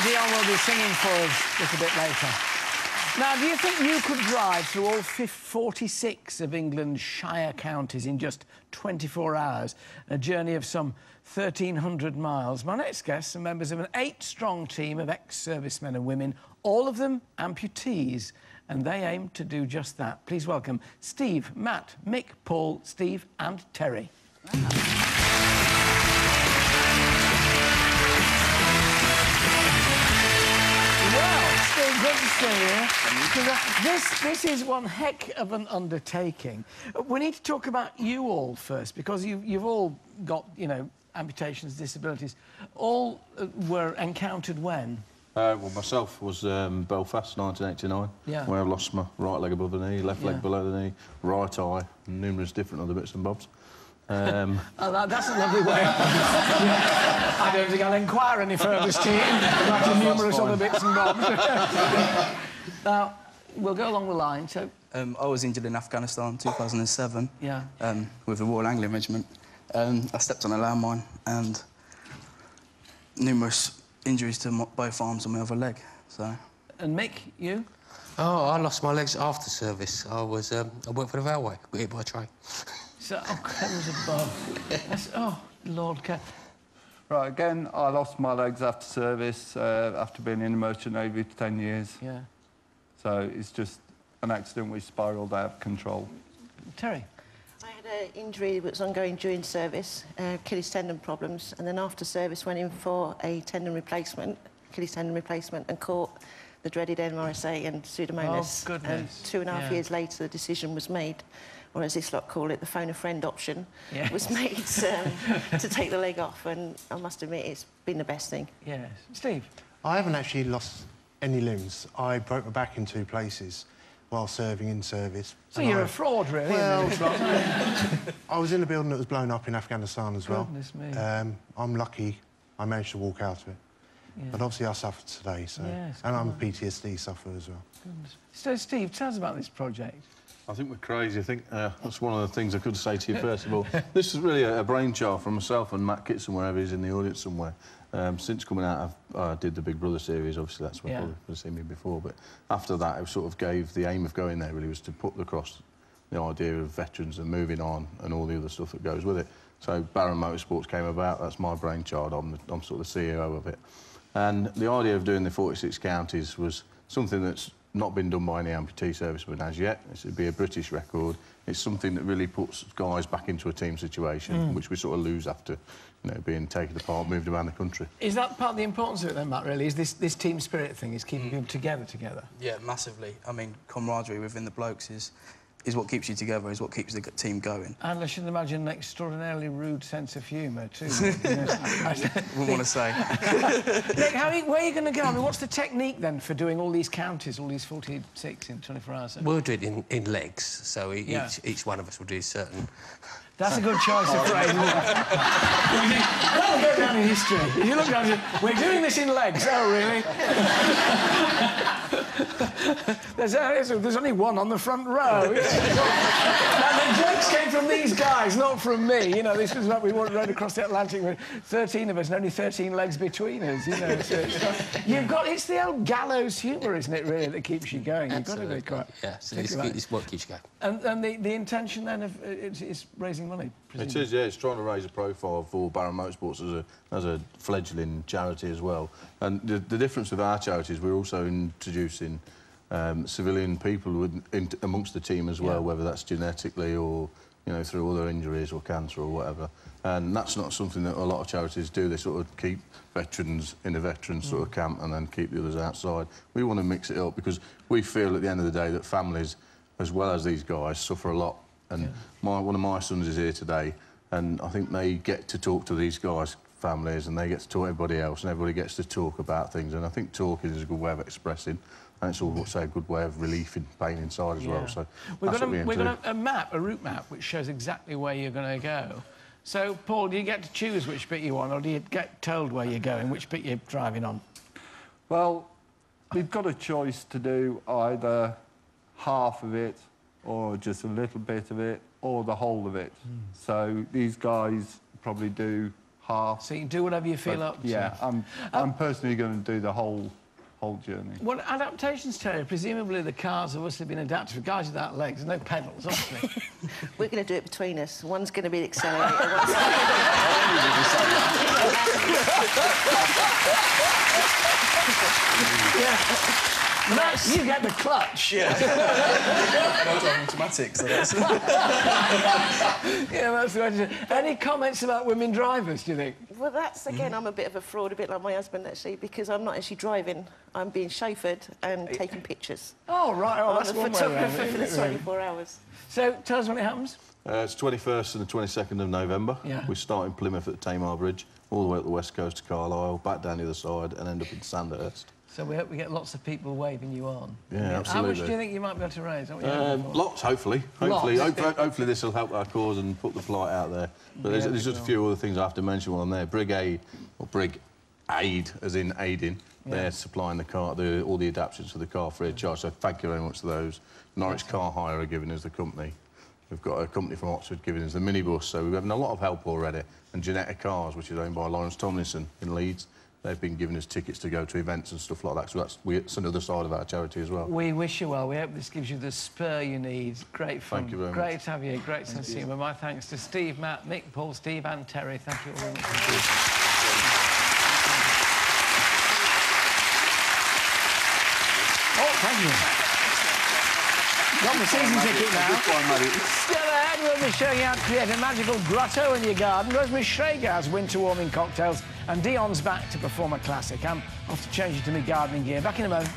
Dion will be singing for us just a bit later. Now, do you think you could drive through all 46 of England's shire counties in just 24 hours? A journey of some 1,300 miles. My next guests are members of an 8-strong team of ex-servicemen and women, all of them amputees, and they aim to do just that. Please welcome Steve, Matt, Mick, Paul, Steve and Terry. Good to see you. This is one heck of an undertaking. We need to talk about you all first, because you've all got, you know, amputations, disabilities. All were encountered when? Well, myself was Belfast, 1989, where I lost my right leg above the knee, left leg below the knee, right eye, and numerous different other bits and bobs. Oh, that's a lovely way. I don't think I'll inquire any further, Steve, about the numerous other bits and bobs. Now, we'll go along the line, so... I was injured in Afghanistan in 2007 with the Royal Anglian Regiment. I stepped on a landmine and numerous injuries to both arms and my other leg, so... And Mick, you? Oh, I lost my legs after service. I worked for the railway, got hit by a train. So, oh, heavens above. Oh, Lord. Right, again, I lost my legs after service, after being in the Merchant Navy for 10 years. Yeah. So it's just an accident which spiralled out of control. Terry? I had an injury that was ongoing during service, Achilles tendon problems, and then after service went in for a tendon replacement, Achilles tendon replacement, and caught the dreaded MRSA and Pseudomonas. Oh, goodness. And 2.5 years later, the decision was made, or as this lot call it, the phone a friend option, was made to take the leg off, and I must admit it's been the best thing. Yes. Steve? I haven't actually lost any limbs. I broke my back in 2 places while serving in service. So you're a fraud, really? Well, I was in a building that was blown up in Afghanistan as well. Goodness me. I'm lucky I managed to walk out of it. Yeah. But obviously I suffered today, so... Yes, and I'm a PTSD sufferer as well. Goodness. So, Steve, tell us about this project. I think we're crazy. I think that's one of the things I could say to you, first of all. This is really a brainchild from myself and Matt Kitson, wherever he's in the audience somewhere. Since coming out, I did the Big Brother series, obviously that's where you've probably seen me before, but after that, it sort of gave the aim of going there, really, was to put across the idea of veterans and moving on and all the other stuff that goes with it. So Baronmotorsports came about, that's my brainchild, I'm sort of the CEO of it. And the idea of doing the 46 counties was something that's not been done by any amputee servicemen as yet. This would be a British record. It's something that really puts guys back into a team situation, which we sort of lose after, you know, being taken apart, moved around the country. Is that part of the importance of it then, Matt, really? Is this team spirit thing, is keeping people together? Yeah, massively. I mean, camaraderie within the blokes is what keeps you together, is what keeps the team going. And I should imagine an extraordinarily rude sense of humour, too. Wouldn't want to say. Nick, where are you going to go? I mean, what's the technique, then, for doing all these counties, all these 46 in 24 hours? We'll do it in legs, so each one of us will do certain... That's a good choice of phrase. That'll go down in history. If you look down and say, we're doing this in legs. Oh, really? There's only one on the front row. Now, the jokes came from these guys, not from me. You know, this was like we rode across the Atlantic with 13 of us and only 13 legs between us, you know. So it's the old gallows humour, isn't it, really, that keeps you going? Absolutely. You've got to be quite... Yeah, so it's what keeps you going. And the intention, then, of is raising money, presumably? It is, yeah. It's trying to raise a profile for Baronmotorsports as a fledgling charity as well. And the difference with our charity is we're also introducing civilian people amongst the team as well, whether that's genetically or, you know, through other injuries or cancer or whatever. And that's not something that a lot of charities do. They sort of keep veterans in a veterans sort of camp and then keep the others outside. We want to mix it up because we feel at the end of the day that families, as well as these guys, suffer a lot. And one of my sons is here today, and I think they get to talk to these guys' families, and they get to talk to everybody else, and everybody gets to talk about things. And I think talking is a good way of expressing, and it's also a good way of relieving pain inside as well. So we've got a map, a route map, which shows exactly where you're going to go. So, Paul, do you get to choose which bit you want, or do you get told where you're going, which bit you're driving on? Well, we've got a choice to do either half of it, or just a little bit of it, or the whole of it. So these guys probably do half. So you can do whatever you feel up to. Yeah, I'm personally going to do the whole journey. What adaptations, Terry? Presumably the cars have obviously been adapted for guys without legs. There's no pedals, obviously. We're going to do it between us. One's going to be the accelerator, one's... Yeah. Nice. You get the clutch. Yeah. And I drive automatic, so that's... Yeah, that's the way to do it. Any comments about women drivers, do you think? Well, that's, again, I'm a bit of a fraud, a bit like my husband, actually, because I'm not actually driving. I'm being chauffeured and taking pictures. Oh, right. Oh, that's I'm the one way photographer around, for the 24 hours. So, tell us when it happens. It's 21st and the 22nd of November. Yeah. We start in Plymouth at the Tamar Bridge, all the way up the west coast to Carlisle, back down the other side, and end up in Sandhurst. So we hope we get lots of people waving you on. Yeah, absolutely. How much do you think you might be able to raise? Lots, hopefully. Hopefully this will help our cause and put the flight out there. But there's just a few other things I have to mention while I'm there. Brig Aid, as in aiding, they're supplying the car, all the adaptations for the car free of charge. So thank you very much to those. Norwich Car Hire are giving us the company. We've got a company from Oxford giving us the minibus. So we're having a lot of help already. And Janetta Cars, which is owned by Lawrence Tomlinson in Leeds, they've been giving us tickets to go to events and stuff like that. So that's another side of our charity as well. We wish you well. We hope this gives you the spur you need. Great fun. Thank you very much. Great to have you. Great sense of humour. My thanks to Steve, Matt, Mick, Paul, Steve and Terry. Thank you all very much. Oh, thank you. Got my season ticket now. Still ahead, we'll be showing you how to create a magical grotto in your garden. Rosemary Schrager has winter-warming cocktails, and Dion's back to perform a classic. I'm off to change into my gardening gear. Back in a moment.